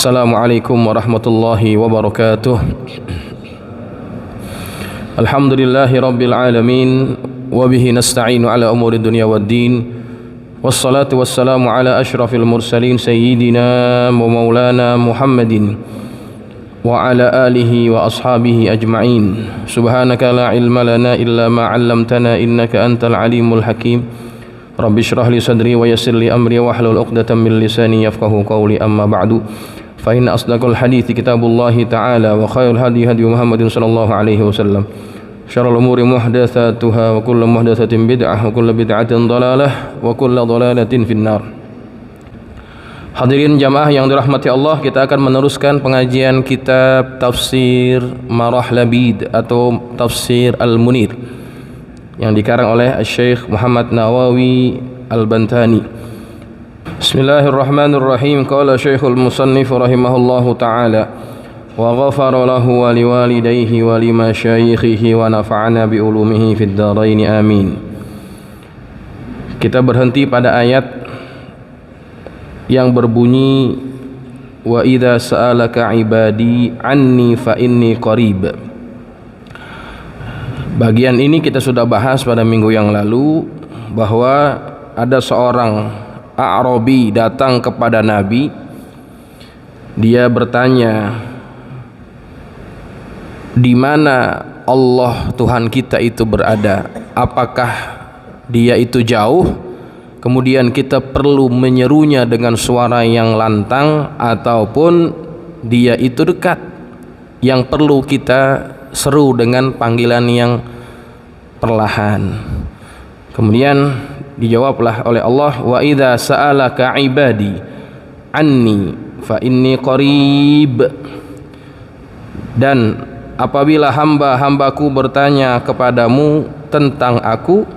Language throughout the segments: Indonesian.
Assalamualaikum warahmatullahi wabarakatuh. Alhamdulillahi rabbil alamin, wabihi nasta'inu ala umuri dunya waddin, wassalatu wassalamu ala ashrafil mursalin sayyidina wa maulana Muhammadin wa ala alihi wa ashabihi ajma'in. Subhanaka la ilma lana illa ma 'allamtana innaka antal alimul hakim. Rabbi shrah li sadri wa yassir li amri wahlul 'uqdatam min lisani yafqahu qawli, amma ba'du. Fa inna asdaqal hadithi kitabullahi ta'ala wa khairul hadi hadi Muhammadin sallallahu alaihi wasallam. Syarrul umuri muhdatsatuha wa kullu muhdatsatin bid'ah wa kullu bid'atin dhalalah wa kullu dhalalatin finnar. Hadirin jamaah yang dirahmati Allah, kita akan meneruskan pengajian kitab Tafsir Marah Labid atau Tafsir Al-Munir yang dikarang oleh Syekh Muhammad Nawawi Al-Bantani. Bismillahirrahmanirrahim. Qala Syekhul Musannif rahimahullahu ta'ala wa ghafara lahu wa liwalidayhi wa limasyayikhihi wa nafa'ana bi ulumihi fid dharain, amin. Kita berhenti pada ayat yang berbunyi wa idza sa'alaka ibadi anni fa inni qarib. Bagian ini kita sudah bahas pada minggu yang lalu, bahwa ada seorang A'rabi datang kepada Nabi. Dia bertanya, di mana Allah Tuhan kita itu berada? Apakah dia itu jauh, kemudian kita perlu menyerunya dengan suara yang lantang, ataupun dia itu dekat yang perlu kita seru dengan panggilan yang perlahan? Kemudian dijawablah oleh Allah, wa idza sa'alaka ibadi anni fa inni qarib. Dan apabila hamba-hambaku bertanya kepadamu tentang aku,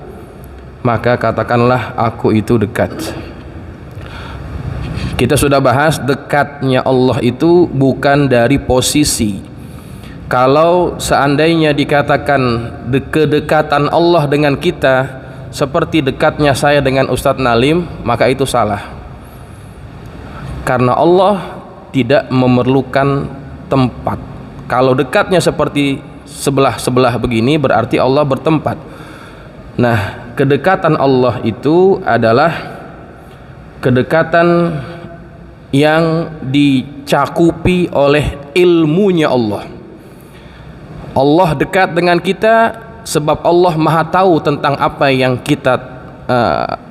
maka katakanlah aku itu dekat. Kita sudah bahas dekatnya Allah itu bukan dari posisi. Kalau seandainya dikatakan kedekatan Allah dengan kita seperti dekatnya saya dengan Ustadz Nalim, maka itu salah. Karena Allah tidak memerlukan tempat. Kalau dekatnya seperti sebelah-sebelah begini, berarti Allah bertempat. Nah, kedekatan Allah itu adalah kedekatan yang dicakupi oleh ilmunya Allah. Allah dekat dengan kita sebab Allah Maha tahu tentang apa yang kita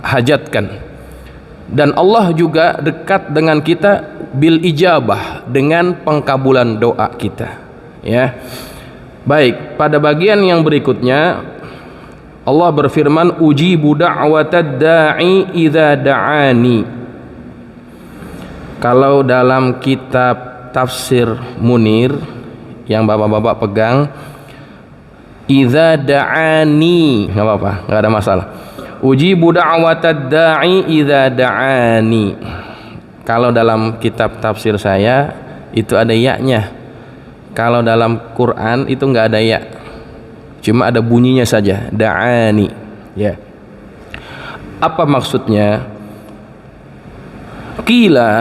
hajatkan. Dan Allah juga dekat dengan kita bil ijabah, dengan pengkabulan doa kita. Ya. Baik, pada bagian yang berikutnya Allah berfirman, ujibu da'watad da'i idza da'ani. Kalau dalam kitab Tafsir Munir yang bapak-bapak pegang, idza da'ani, enggak apa-apa, enggak ada masalah. Ujibu da'watad da'i idza da'ani. Kalau dalam kitab tafsir saya itu ada ya-nya. Kalau dalam Quran itu enggak ada ya. Cuma ada bunyinya saja, da'ani. Ya. Apa maksudnya? Qila,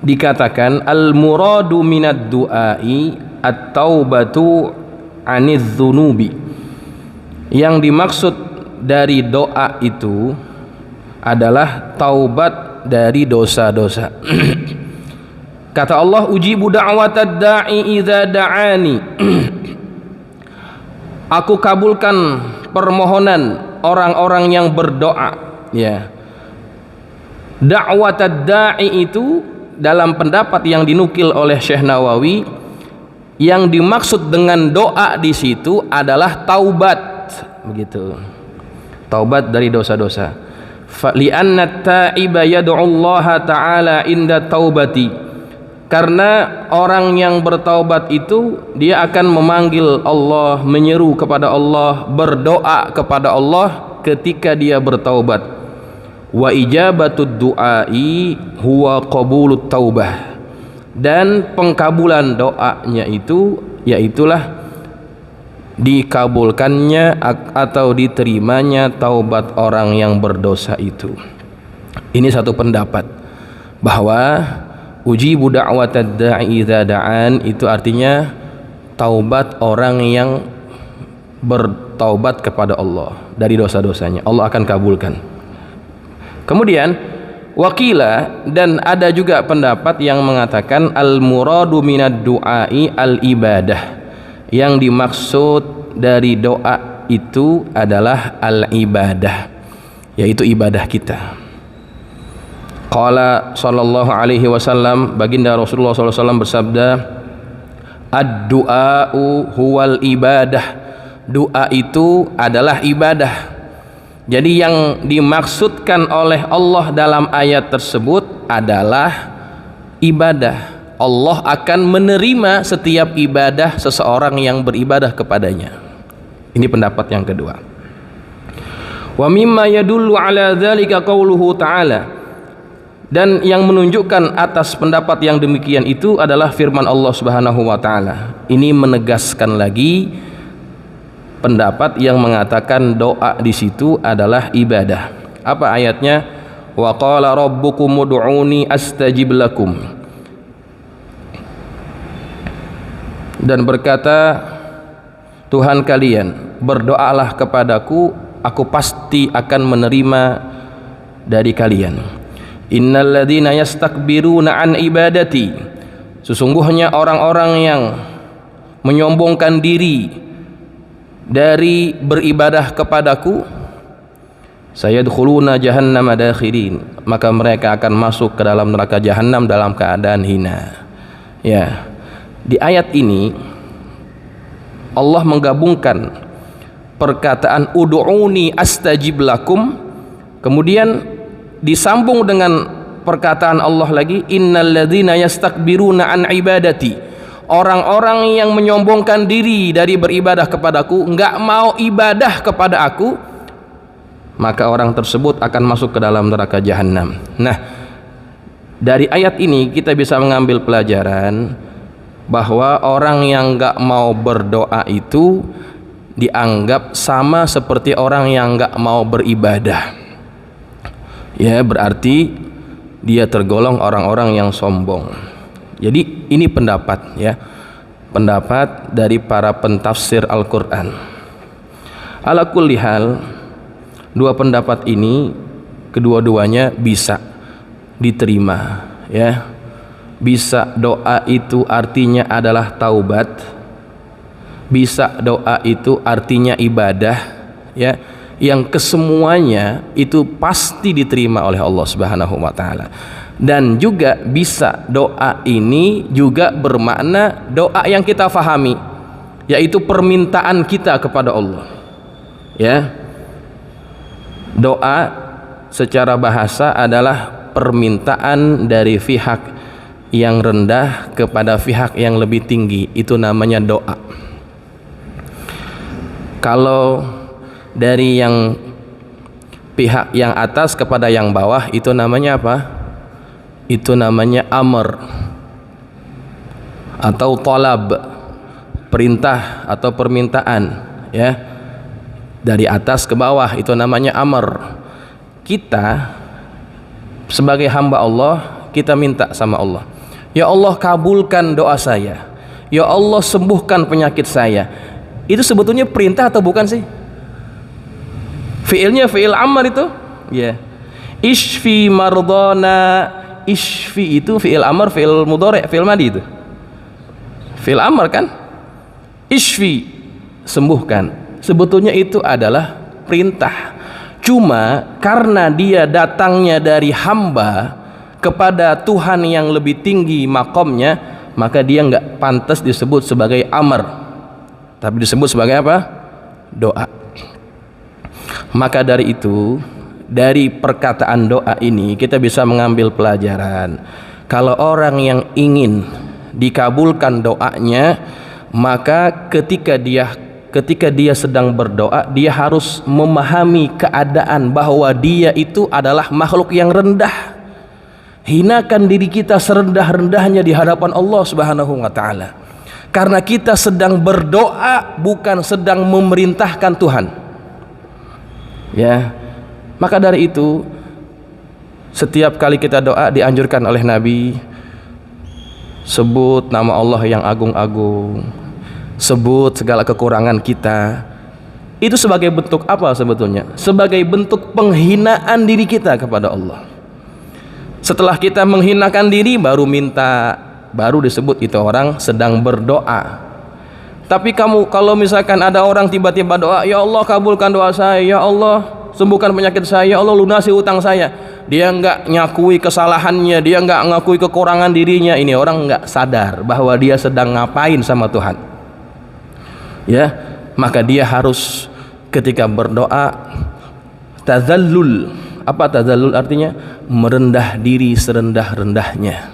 dikatakan al-muradu minad du'ai at-taubatu aniz dzunubi. Yang dimaksud dari doa itu adalah taubat dari dosa-dosa. Kata Allah, ujibu da'watad da'i idza da'ani. Aku kabulkan permohonan orang-orang yang berdoa. Ya. Da'watad da'i itu dalam pendapat yang dinukil oleh Syekh Nawawi, yang dimaksud dengan doa di situ adalah taubat, begitu. Taubat dari dosa-dosa. Fa li'anna ta'iba yad'u Allah ta'ala inda taubati. Karena orang yang bertaubat itu dia akan memanggil Allah, menyeru kepada Allah, berdoa kepada Allah ketika dia bertaubat. Wa ijabatud du'ai huwa qabulut taubah. Dan pengkabulan doanya itu yaitulah dikabulkannya atau diterimanya taubat orang yang berdosa itu. Ini satu pendapat bahwa ujibu da'watad da'i idza da'an, itu artinya taubat orang yang bertaubat kepada Allah dari dosa-dosanya, Allah akan kabulkan. Kemudian wakila, dan ada juga pendapat yang mengatakan al muradu minad du'ai al ibadah, yang dimaksud dari doa itu adalah al ibadah, yaitu ibadah kita. Qala sallallahu alaihi wasallam, baginda Rasulullah sallallahu alaihi wasallam bersabda, ad-du'a'u huwal ibadah, doa itu adalah ibadah. Jadi yang dimaksudkan oleh Allah dalam ayat tersebut adalah ibadah. Allah akan menerima setiap ibadah seseorang yang beribadah kepadanya. Ini pendapat yang kedua. Wa mimma yadullu ala dzalika qauluhu ta'ala, dan yang menunjukkan atas pendapat yang demikian itu adalah firman Allah Subhanahu wa taala. Ini menegaskan lagi pendapat yang mengatakan doa di situ adalah ibadah. Apa ayatnya? Wa qala rabbukum ud'uni astajib lakum. Dan berkata Tuhan kalian, berdoalah kepadaku, aku pasti akan menerima dari kalian. Innal ladzina yastakbiruna an ibadati, sesungguhnya orang-orang yang menyombongkan diri dari beribadah kepadaku, sayadkhuluna jahannama dakhirin, maka mereka akan masuk ke dalam neraka jahanam dalam keadaan hina. Ya, di ayat ini Allah menggabungkan perkataan ud'uni astajib lakum, kemudian disambung dengan perkataan Allah lagi, innal ladzina yastakbiruna an ibadati, orang-orang yang menyombongkan diri dari beribadah kepadaku, enggak mau ibadah kepada aku, maka orang tersebut akan masuk ke dalam neraka jahanam. Nah, dari ayat ini kita bisa mengambil pelajaran bahwa orang yang enggak mau berdoa itu dianggap sama seperti orang yang enggak mau beribadah. Ya, berarti dia tergolong orang-orang yang sombong. Jadi ini pendapat, ya, pendapat dari para pentafsir Al-Quran. Ala kulli hal, dua pendapat ini kedua-duanya bisa diterima, ya. Bisa doa itu artinya adalah taubat, bisa doa itu artinya ibadah, ya, yang kesemuanya itu pasti diterima oleh Allah Subhanahu wa taala. Dan juga bisa doa ini juga bermakna doa yang kita fahami, yaitu permintaan kita kepada Allah. Ya. Doa secara bahasa adalah permintaan dari pihak yang rendah kepada pihak yang lebih tinggi, itu namanya doa. Kalau dari yang pihak yang atas kepada yang bawah, itu namanya apa? Itu namanya amr atau talab, perintah atau permintaan, ya, dari atas ke bawah, itu namanya amr. Kita sebagai hamba Allah, kita minta sama Allah, ya Allah kabulkan doa saya, ya Allah sembuhkan penyakit saya. Itu sebetulnya perintah atau bukan sih? Fi'ilnya fi'il amr itu, ya. Ishfi mardana, ishfi itu fi'il amr, fi'il mudhari', fi'il madi itu. Fi'il amr kan? Ishfi, sembuhkan. Sebetulnya itu adalah perintah. Cuma karena dia datangnya dari hamba kepada Tuhan yang lebih tinggi makomnya, maka dia nggak pantas disebut sebagai amr, tapi disebut sebagai apa? Doa. Maka dari itu, dari perkataan doa ini kita bisa mengambil pelajaran, kalau orang yang ingin dikabulkan doanya, maka ketika dia sedang berdoa, dia harus memahami keadaan bahwa dia itu adalah makhluk yang rendah. Hinakan diri kita serendah-rendahnya di hadapan Allah Subhanahu wa taala, karena kita sedang berdoa, bukan sedang memerintahkan Tuhan. Ya, maka dari itu setiap kali kita doa dianjurkan oleh Nabi sebut nama Allah yang agung-agung, sebut segala kekurangan kita. Itu sebagai bentuk apa sebetulnya? Sebagai bentuk penghinaan diri kita kepada Allah. Setelah kita menghinakan diri baru minta, baru disebut itu orang sedang berdoa. Tapi kamu kalau misalkan ada orang tiba-tiba doa, ya Allah kabulkan doa saya, ya Allah sembuhkan penyakit saya, ya Allah lunasi utang saya, dia nggak nyakui kesalahannya, dia nggak ngakui kekurangan dirinya, ini orang nggak sadar bahwa dia sedang ngapain sama Tuhan. Ya, maka dia harus ketika berdoa tazallul. Apa tazallul artinya? Merendah diri serendah-rendahnya.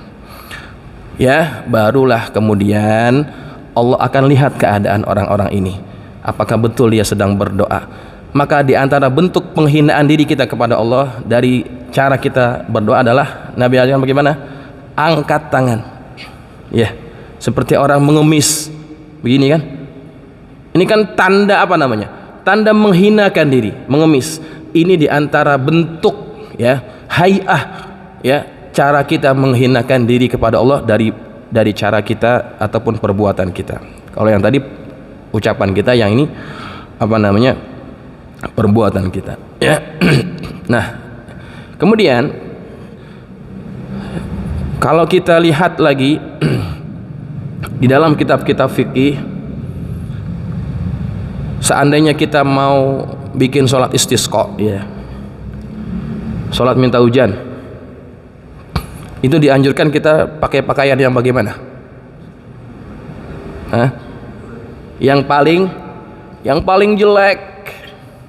Ya, barulah kemudian Allah akan lihat keadaan orang-orang ini, apakah betul dia sedang berdoa. Maka di antara bentuk penghinaan diri kita kepada Allah dari cara kita berdoa adalah Nabi ajarkan bagaimana? Angkat tangan. Ya, seperti orang mengemis begini kan. Ini kan tanda apa namanya? Tanda menghinakan diri, mengemis. Ini di antara bentuk ya, hay'ah ya, cara kita menghinakan diri kepada Allah dari cara kita ataupun perbuatan kita. Kalau yang tadi ucapan kita, yang ini apa namanya? Perbuatan kita. Ya. Nah, kemudian kalau kita lihat lagi di dalam kitab-kitab fikih, seandainya kita mau bikin sholat istisqa, ya, sholat minta hujan, itu dianjurkan kita pakai pakaian yang bagaimana? Hah? Yang paling jelek,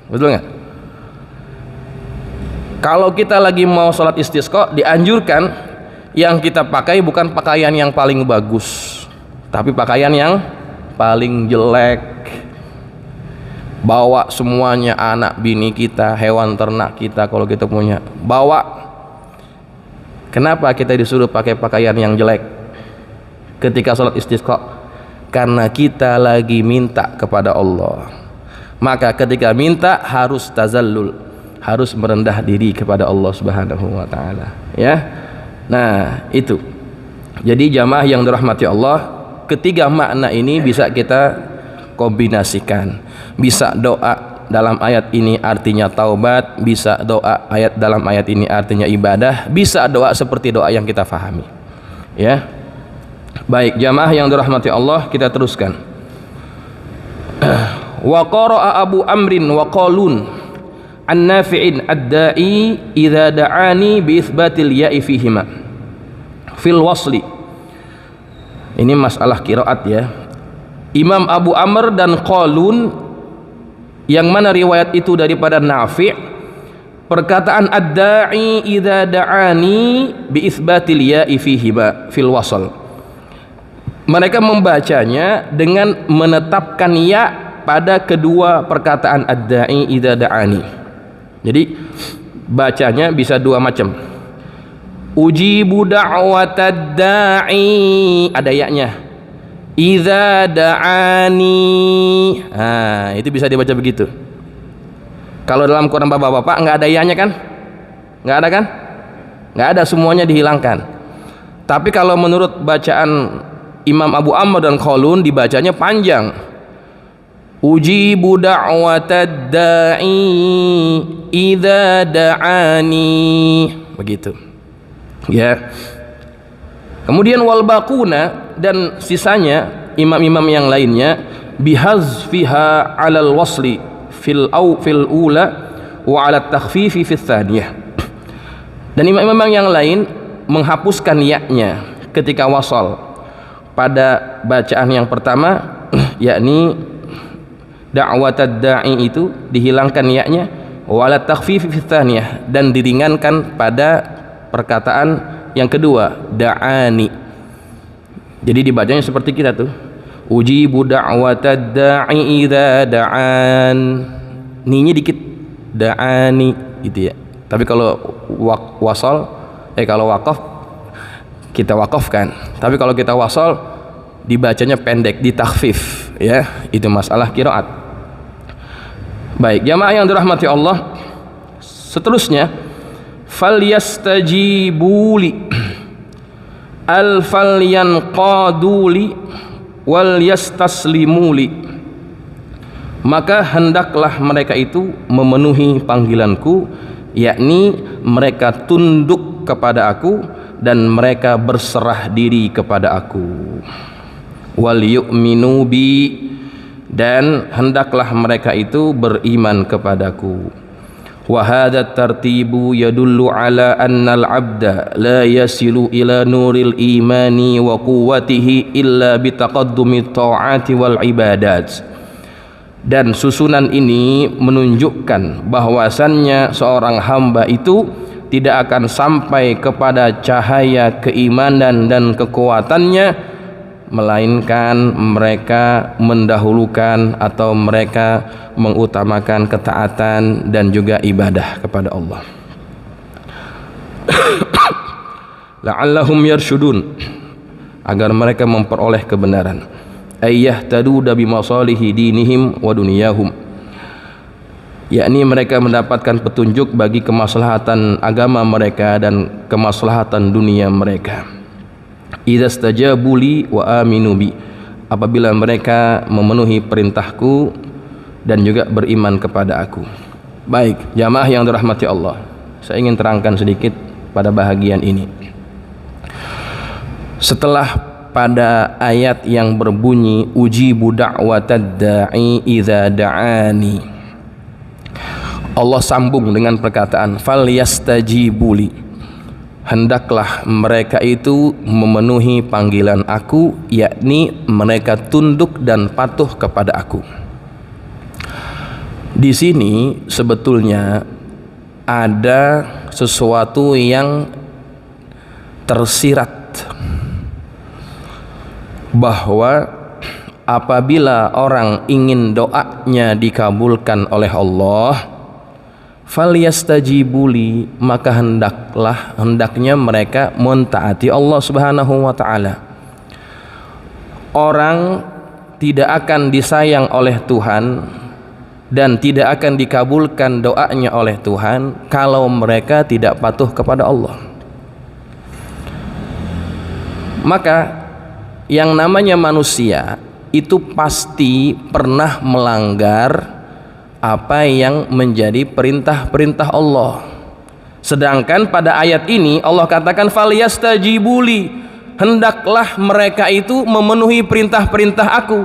betul nggak? Kalau kita lagi mau sholat istisqa, dianjurkan yang kita pakai bukan pakaian yang paling bagus, tapi pakaian yang paling jelek. Bawa semuanya, anak bini kita, hewan ternak kita kalau kita punya, bawa. Kenapa kita disuruh pakai pakaian yang jelek ketika sholat istisqa? Karena kita lagi minta kepada Allah. Maka ketika minta harus tazallul, harus merendah diri kepada Allah Subhanahu wa taala, ya. Nah, itu. Jadi jamaah yang dirahmati Allah, ketiga makna ini bisa kita kombinasikan. Bisa doa dalam ayat ini artinya taubat, bisa doa dalam ayat ini artinya ibadah, bisa doa seperti doa yang kita fahami. Ya. Baik, jamaah yang dirahmati Allah, kita teruskan. Wa qara'a Abu Amrin wa Qalun an Nafi'in ad-da'i idza da'ani bi itsbatil ya'i fihima fil wasli. Ini masalah qiraat ya. Imam Abu Amr dan Qalun, yang mana riwayat itu daripada Nafi', perkataan ad-da'i idza da'ani bi itsbatil ya'i fihima fil wasl. Mereka membacanya dengan menetapkan ya pada kedua perkataan ad-da'i idza da'ani. Jadi bacanya bisa dua macam. Ujibu da'watad da'i, ada ya-nya. Idza da'ani. Nah, itu bisa dibaca begitu. Kalau dalam Quran bapak-bapak nggak ada ya-nya kan? Nggak ada kan? Nggak ada, semuanya dihilangkan. Tapi kalau menurut bacaan Imam Abu Amr dan Qalun dibacanya panjang. Ujibu da'watad da'i idza da'ani. Begitu. Ya. Kemudian wal baquna, dan sisanya imam-imam yang lainnya bihazfiha 'alal wasli fil ula wa 'ala takhfifi fil thaniyah. Dan imam-imam yang lain menghapuskan ya-nya ketika wasal pada bacaan yang pertama, yakni da'watad da'i itu dihilangkan ya-nya, wa 'ala takhfifi fil thaniyah, dan diringankan pada perkataan yang kedua, da'ani. Jadi dibacanya seperti kita tuh, ujibu da'watad da'i idza da'an, ninya dikit, da'ani gitu ya. Tapi kalau wasal, kalau wakaf kita wakafkan. Tapi kalau kita wasal dibacanya pendek, ditakhfif, ya. Itu masalah qiraat. Baik, jamaah yang dirahmati Allah, seterusnya falyastajibu li, falyanqaduli wal yastaslimuli, maka hendaklah mereka itu memenuhi panggilanku, yakni mereka tunduk kepada aku dan mereka berserah diri kepada aku. Wal yu'minu bi, dan hendaklah mereka itu beriman kepadaku. Wa hadha tartibu yadullu ala anna al-'abda la yasilu ila nuril imani wa quwwatihi illa bitaqaddumi ta'ati wal ibadat. Dan susunan ini menunjukkan bahwasannya seorang hamba itu tidak akan sampai kepada cahaya keimanan dan kekuatannya, melainkan mereka mendahulukan atau mereka mengutamakan ketaatan dan juga ibadah kepada Allah. La'allahum yarshudun, agar mereka memperoleh kebenaran. Ayyahtadu bi masalihi dinihim wa dunyahum, yakni mereka mendapatkan petunjuk bagi kemaslahatan agama mereka dan kemaslahatan dunia mereka. Idza stajabu li wa aminu bi, apabila mereka memenuhi perintahku dan juga beriman kepada aku. Baik, jamaah yang dirahmati Allah, saya ingin terangkan sedikit pada bahagian ini. Setelah pada ayat yang berbunyi ujibu da'watad da'i idza da'ani, Allah sambung dengan perkataan falyastajibu li, hendaklah mereka itu memenuhi panggilan aku, yakni mereka tunduk dan patuh kepada aku. Di sini sebetulnya ada sesuatu yang tersirat, bahwa apabila orang ingin doanya dikabulkan oleh Allah, falyastajibuli, maka hendaknya mereka mentaati Allah Subhanahu wa taala. Orang tidak akan disayang oleh Tuhan dan tidak akan dikabulkan doanya oleh Tuhan kalau mereka tidak patuh kepada Allah. Maka yang namanya manusia itu pasti pernah melanggar apa yang menjadi perintah-perintah Allah. Sedangkan pada ayat ini Allah katakan falyastajibuli, hendaklah mereka itu memenuhi perintah-perintah aku.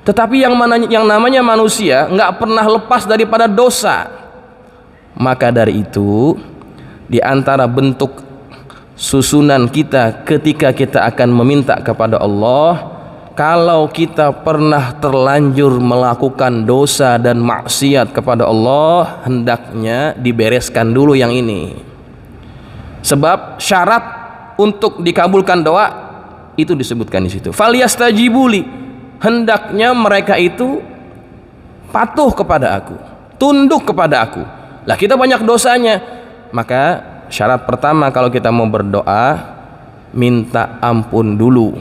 Tetapi yang namanya manusia nggak pernah lepas daripada dosa. Maka dari itu, di antara bentuk susunan kita ketika kita akan meminta kepada Allah, kalau kita pernah terlanjur melakukan dosa dan maksiat kepada Allah, hendaknya dibereskan dulu yang ini. Sebab syarat untuk dikabulkan doa itu disebutkan di situ. Falyastajibuli, hendaknya mereka itu patuh kepada aku, tunduk kepada aku. Lah kita banyak dosanya, maka syarat pertama kalau kita mau berdoa, minta ampun dulu,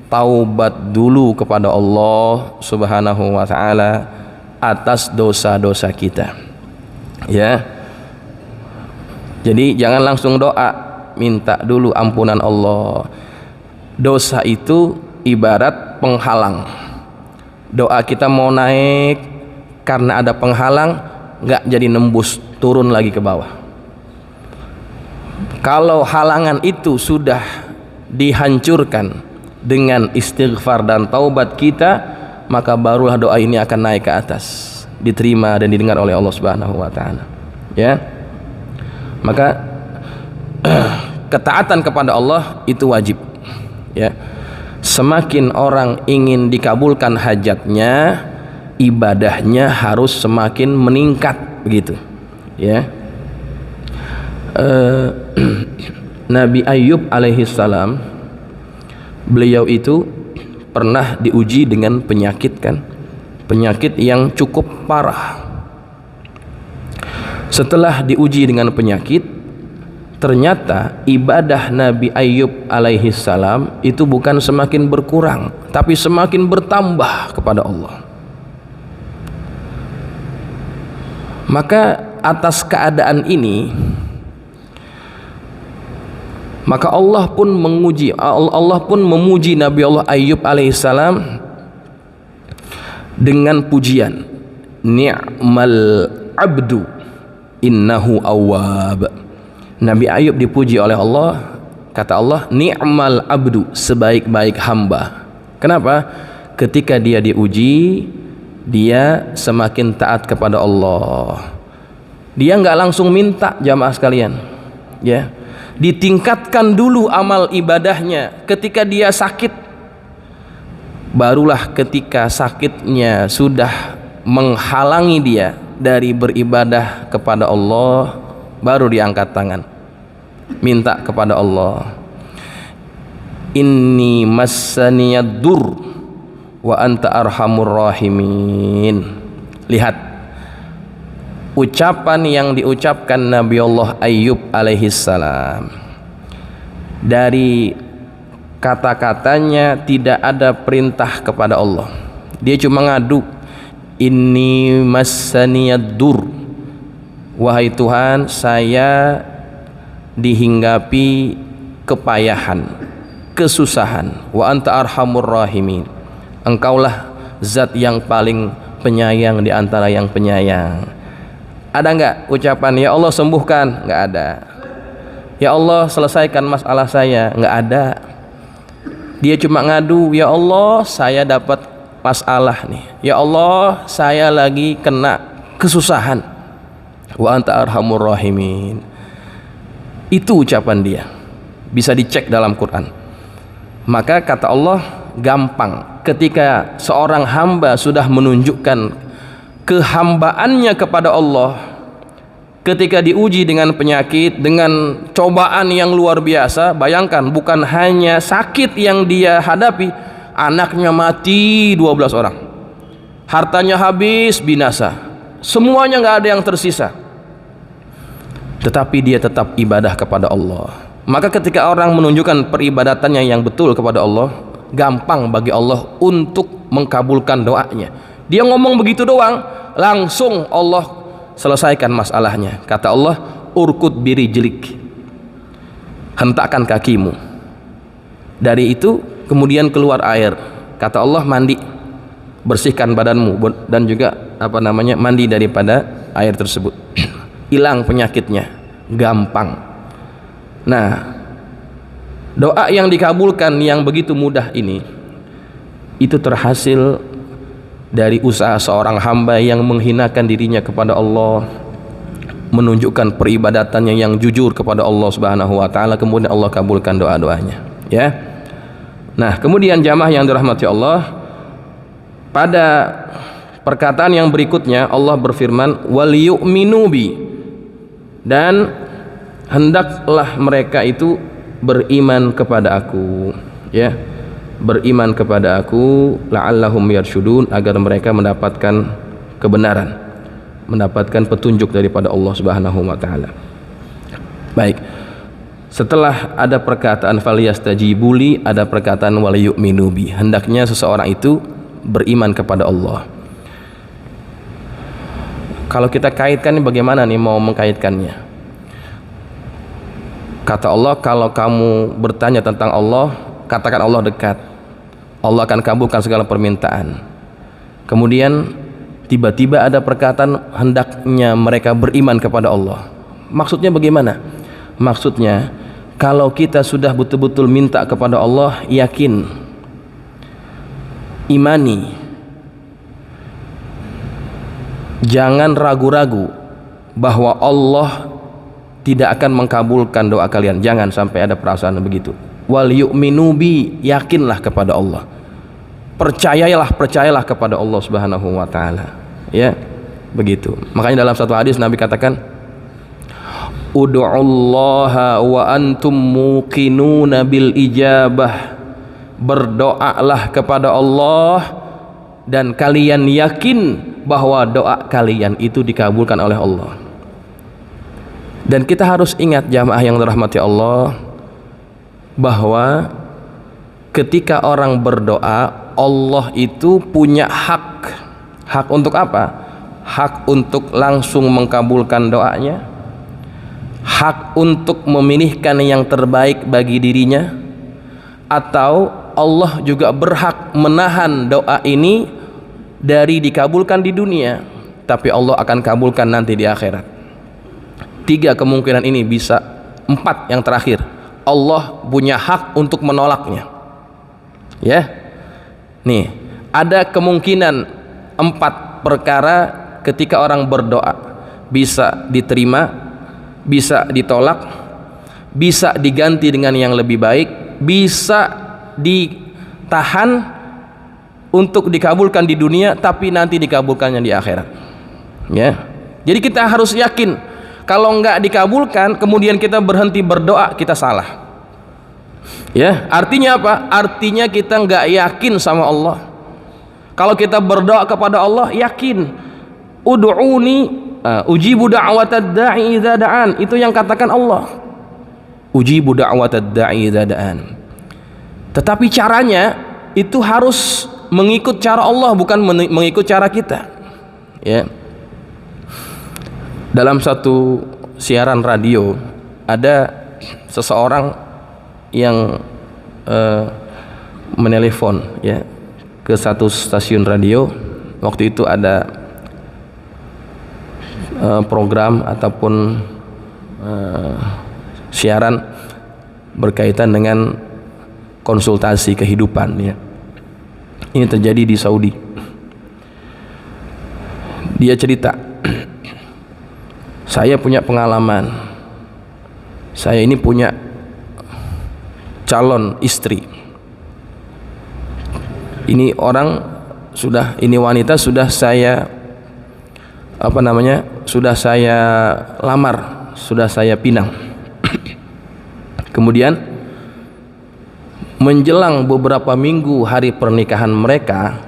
taubat dulu kepada Allah Subhanahu wa taala atas dosa-dosa kita. Ya. Jadi jangan langsung doa, minta dulu ampunan Allah. Dosa itu ibarat penghalang. Doa kita mau naik, karena ada penghalang nggak jadi nembus, turun lagi ke bawah. Kalau halangan itu sudah dihancurkan dengan istighfar dan taubat kita, maka barulah doa ini akan naik ke atas, diterima dan didengar oleh Allah Subhanahu wa taala. Ya. Maka ketaatan kepada Allah itu wajib. Ya. Semakin orang ingin dikabulkan hajatnya, ibadahnya harus semakin meningkat, begitu. Ya. Nabi Ayyub alaihi salam, beliau itu pernah diuji dengan penyakit, kan, penyakit yang cukup parah. Setelah diuji dengan penyakit, ternyata ibadah Nabi Ayyub alaihi salam itu bukan semakin berkurang, tapi semakin bertambah kepada Allah. Maka atas keadaan ini, Maka Allah pun memuji Nabi Allah Ayyub alaihissalam dengan pujian, ni'mal abdu innahu awwab. Nabi Ayyub dipuji oleh Allah, kata Allah, ni'mal abdu, sebaik-baik hamba. Kenapa? Ketika dia diuji, dia semakin taat kepada Allah. Dia nggak langsung minta, jamaah sekalian, ya. Ditingkatkan dulu amal ibadahnya ketika dia sakit. Barulah ketika sakitnya sudah menghalangi dia dari beribadah kepada Allah, baru diangkat tangan minta kepada Allah. Inni massaniyad dur wa anta arhamur rahimin. Lihat ucapan yang diucapkan Nabi Allah Ayyub alaihissalam. Dari kata-katanya tidak ada perintah kepada Allah. Dia cuma ngadu, inni massaniyad dur, wahai Tuhan, saya dihinggapi kepayahan, kesusahan. Wa anta arhamur rahimin, engkaulah zat yang paling penyayang di antara yang penyayang. Ada enggak ucapan ya Allah sembuhkan? Enggak ada. Ya Allah selesaikan masalah saya? Enggak ada. Dia cuma ngadu, ya Allah saya dapat masalah nih, ya Allah saya lagi kena kesusahan. Wa anta arhamur rahimin. Itu ucapan dia, bisa dicek dalam Quran. Maka kata Allah, gampang ketika seorang hamba sudah menunjukkan kehambaannya kepada Allah, ketika diuji dengan penyakit, dengan cobaan yang luar biasa. Bayangkan, bukan hanya sakit yang dia hadapi, anaknya mati 12 orang, hartanya habis binasa, semuanya nggak ada yang tersisa, tetapi dia tetap ibadah kepada Allah. Maka ketika orang menunjukkan peribadatannya yang betul kepada Allah, gampang bagi Allah untuk mengkabulkan doanya. Dia ngomong begitu doang, langsung Allah selesaikan masalahnya. Kata Allah, urkud birijlik, hentakkan kakimu. Dari itu kemudian keluar air. Kata Allah, mandi, bersihkan badanmu, dan juga mandi daripada air tersebut. Hilang penyakitnya, gampang. Nah, doa yang dikabulkan yang begitu mudah ini, itu terhasil dari usaha seorang hamba yang menghinakan dirinya kepada Allah, menunjukkan peribadatannya yang jujur kepada Allah Subhanahu wa taala, kemudian Allah kabulkan doa-doanya, ya. Nah, kemudian jamaah yang dirahmati Allah, pada perkataan yang berikutnya Allah berfirman, wal yu'minu bi, dan hendaklah mereka itu beriman kepada aku, ya. Beriman kepada aku, la'allahum yarsyudun, agar mereka mendapatkan kebenaran, mendapatkan petunjuk daripada Allah Subhanahu wa taala. Baik. Setelah ada perkataan falyastajibuli, ada perkataan wal yu'minu bi, hendaknya seseorang itu beriman kepada Allah. Kalau kita kaitkan, bagaimana nih mau mengkaitkannya? Kata Allah, kalau kamu bertanya tentang Allah, katakan Allah dekat, Allah akan kabulkan segala permintaan. Kemudian tiba-tiba ada perkataan hendaknya mereka beriman kepada Allah. Maksudnya bagaimana? Maksudnya, kalau kita sudah betul-betul minta kepada Allah, yakin, imani, jangan ragu-ragu bahwa Allah tidak akan mengkabulkan doa kalian. Jangan sampai ada perasaan begitu. Wal yu'minu bi, yakinlah kepada Allah, percayalah kepada Allah Subhanahu wa taala, ya, begitu. Makanya dalam satu hadis Nabi katakan, ud'ullaha wa antum muqinuna bil ijabah, berdoalah kepada Allah dan kalian yakin bahwa doa kalian itu dikabulkan oleh Allah. Dan kita harus ingat jamaah yang dirahmati Allah, bahwa ketika orang berdoa, Allah itu punya hak. Hak untuk apa? Hak untuk langsung mengkabulkan doanya, hak untuk memilihkan yang terbaik bagi dirinya, atau Allah juga berhak menahan doa ini dari dikabulkan di dunia, tapi Allah akan kabulkan nanti di akhirat. 3 kemungkinan ini bisa. 4 yang terakhir, Allah punya hak untuk menolaknya. Ya, nih ada kemungkinan 4 perkara ketika orang berdoa, bisa diterima, bisa ditolak, bisa diganti dengan yang lebih baik, bisa ditahan untuk dikabulkan di dunia tapi nanti dikabulkannya di akhirat. Ya, jadi kita harus yakin, kalau nggak dikabulkan kemudian kita berhenti berdoa, kita salah. Ya, artinya apa? Artinya kita nggak yakin sama Allah. Kalau kita berdoa kepada Allah, yakin, ud'uni ujibu da'watad da'i idza da'an, itu yang katakan Allah, ujibu da'watad da'i idza da'an. Tetapi caranya itu harus mengikut cara Allah, bukan mengikut cara kita. Ya, dalam satu siaran radio ada seseorang yang menelepon ya ke satu stasiun radio. Waktu itu ada program ataupun siaran berkaitan dengan konsultasi kehidupan ya. Ini terjadi di Saudi. Dia cerita, saya punya pengalaman, saya ini punya calon istri, ini wanita sudah saya sudah saya lamar, sudah saya pinang. Kemudian menjelang beberapa minggu hari pernikahan mereka,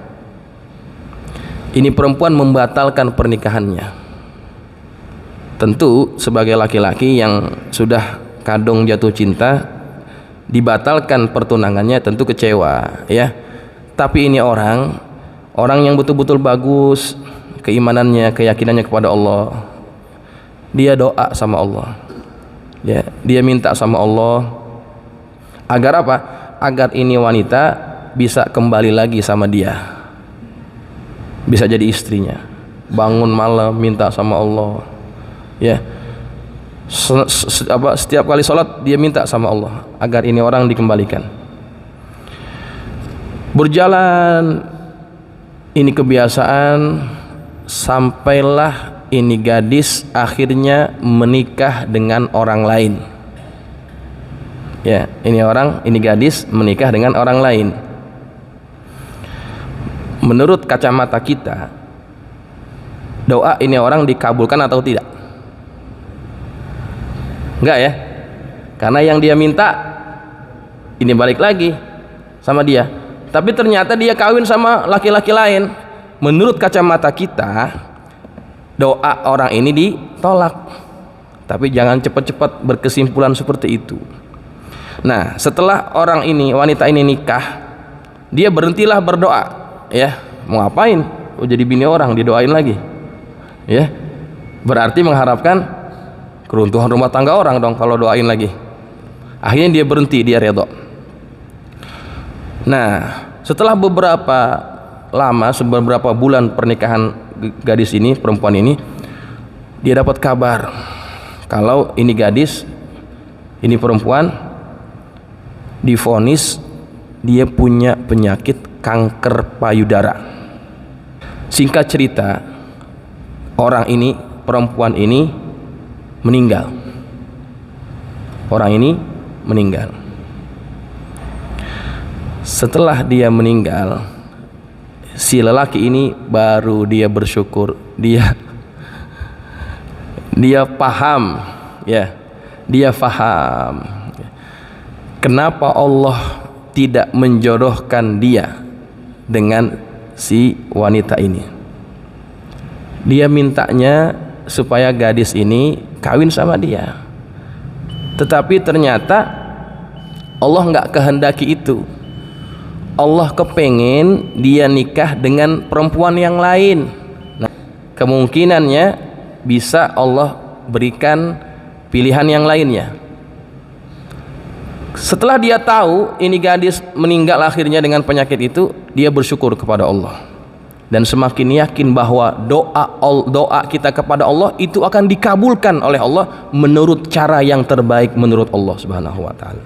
ini perempuan membatalkan pernikahannya. Tentu sebagai laki-laki yang sudah kadung jatuh cinta, dibatalkan pertunangannya tentu kecewa ya. Tapi ini orang yang betul-betul bagus keimanannya, keyakinannya kepada Allah. Dia doa sama Allah ya, dia minta sama Allah agar apa? Agar ini wanita bisa kembali lagi sama dia, bisa jadi istrinya. Bangun malam minta sama Allah ya, setiap kali sholat dia minta sama Allah agar ini orang dikembalikan. Berjalan ini kebiasaan, sampailah ini gadis akhirnya menikah dengan orang lain ya. Ini gadis menikah dengan orang lain. Menurut kacamata kita, doa ini orang dikabulkan atau tidak? Enggak ya, karena yang dia minta ini balik lagi sama dia, tapi ternyata dia kawin sama laki-laki lain. Menurut kacamata kita, doa orang ini ditolak. Tapi jangan cepat-cepat berkesimpulan seperti itu. Nah, setelah wanita ini nikah, dia berhentilah berdoa ya. Mau ngapain? Jadi bini orang didoain lagi ya, berarti mengharapkan keruntuhan rumah tangga orang dong kalau doain lagi. Akhirnya dia berhenti, dia redha. Nah, setelah beberapa bulan pernikahan gadis ini, perempuan ini, dia dapat kabar kalau ini gadis, ini perempuan divonis dia punya penyakit kanker payudara. Singkat cerita, perempuan ini meninggal. Orang ini meninggal. Setelah dia meninggal, si lelaki ini baru dia bersyukur, dia paham ya, dia paham kenapa Allah tidak menjodohkan dia dengan si wanita ini. Dia mintanya supaya gadis ini kawin sama dia, tetapi ternyata Allah nggak kehendaki itu. Allah kepengen dia nikah dengan perempuan yang lain. Nah, kemungkinannya bisa Allah berikan pilihan yang lainnya. Setelah dia tahu ini gadis meninggal akhirnya dengan penyakit itu, dia bersyukur kepada Allah dan semakin yakin bahwa doa kita kepada Allah itu akan dikabulkan oleh Allah menurut cara yang terbaik menurut Allah Subhanahu wa taala.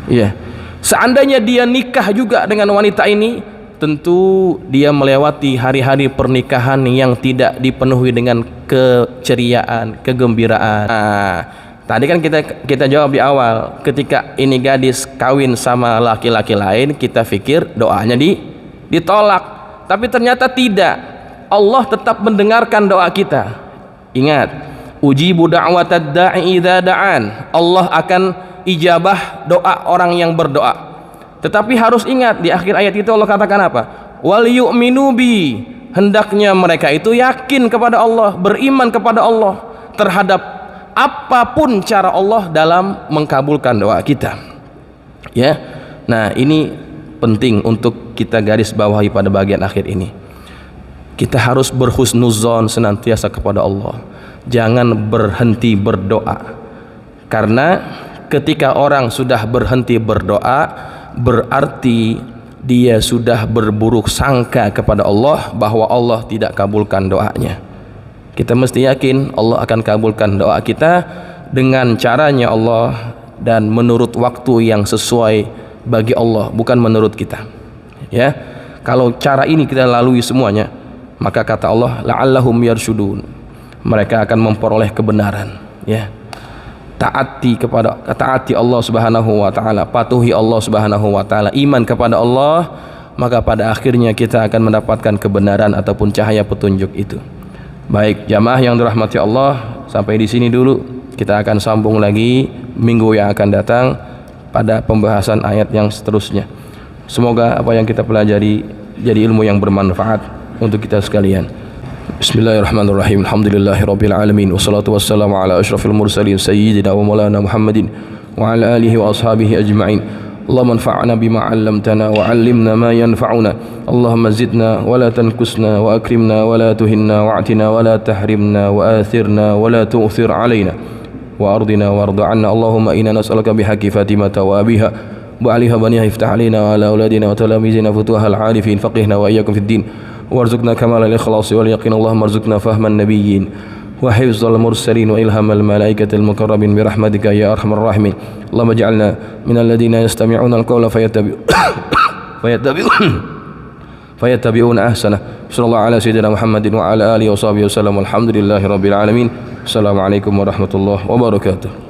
Iya. Seandainya dia nikah juga dengan wanita ini, tentu dia melewati hari-hari pernikahan yang tidak dipenuhi dengan keceriaan, kegembiraan. Tadi kan kita jawab di awal, ketika ini gadis kawin sama laki-laki lain, kita pikir doanya ditolak, tapi ternyata tidak. Allah tetap mendengarkan doa kita. Ingat, ujibu da'watad da'i idza da'an. Allah akan ijabah doa orang yang berdoa. Tetapi harus ingat, di akhir ayat itu Allah katakan apa? Wal yu'minu bi. Hendaknya mereka itu yakin kepada Allah, beriman kepada Allah terhadap apapun cara Allah dalam mengkabulkan doa kita. Ya. Nah, ini penting untuk kita garis bawahi pada bagian akhir ini. Kita harus berhusnuzon senantiasa kepada Allah. Jangan berhenti berdoa. Karena ketika orang sudah berhenti berdoa, berarti dia sudah berburuk sangka kepada Allah bahwa Allah tidak kabulkan doanya. Kita mesti yakin Allah akan kabulkan doa kita dengan caranya Allah dan menurut waktu yang sesuai bagi Allah, bukan menurut kita. Ya, kalau cara ini kita lalui semuanya, maka kata Allah, la'allahum yarshudun, mereka akan memperoleh kebenaran. Ya, taati Allah Subhanahu wa taala, patuhi Allah Subhanahu wa taala, iman kepada Allah, maka pada akhirnya kita akan mendapatkan kebenaran ataupun cahaya petunjuk itu. Baik jamaah yang dirahmati Allah, sampai di sini dulu. Kita akan sambung lagi minggu yang akan datang pada pembahasan ayat yang seterusnya. Semoga apa yang kita pelajari jadi ilmu yang bermanfaat untuk kita sekalian. Bismillahirrahmanirrahim. Alhamdulillahirabbil alamin, wassalatu wassalamu ala asyrafil mursalin sayyidina wa maulana Muhammadin wa ala alihi wa ashabihi ajma'in. اللهم انفعنا بما علمتنا وعلمنا ما ينفعنا اللهم زدنا ولا تنكسنا وأكرمنا ولا تهنا واعتنا ولا تحرمنا وآثرنا ولا تؤثر علينا وأرضنا وارض عنا اللهم إنا نسألك بحق فاطمة وأبيها وعليها بنيها افتح علينا وعلى أولادنا وتلاميذنا فتوح العارفين فقهنا وإياكم في الدين وارزقنا كمال الإخلاص واليقين اللهم ارزقنا فهم النبيين وحفظ المرسلين وإلهام الملائكة المقربين برحمتك يا أرحم الراحمين اللهم اجعلنا من الذين يستمعون القول فيتبعون أحسنه صلى الله على سيدنا محمد وعلى آله وصحبه وسلم والحمد لله رب العالمين السلام عليكم ورحمة الله وبركاته.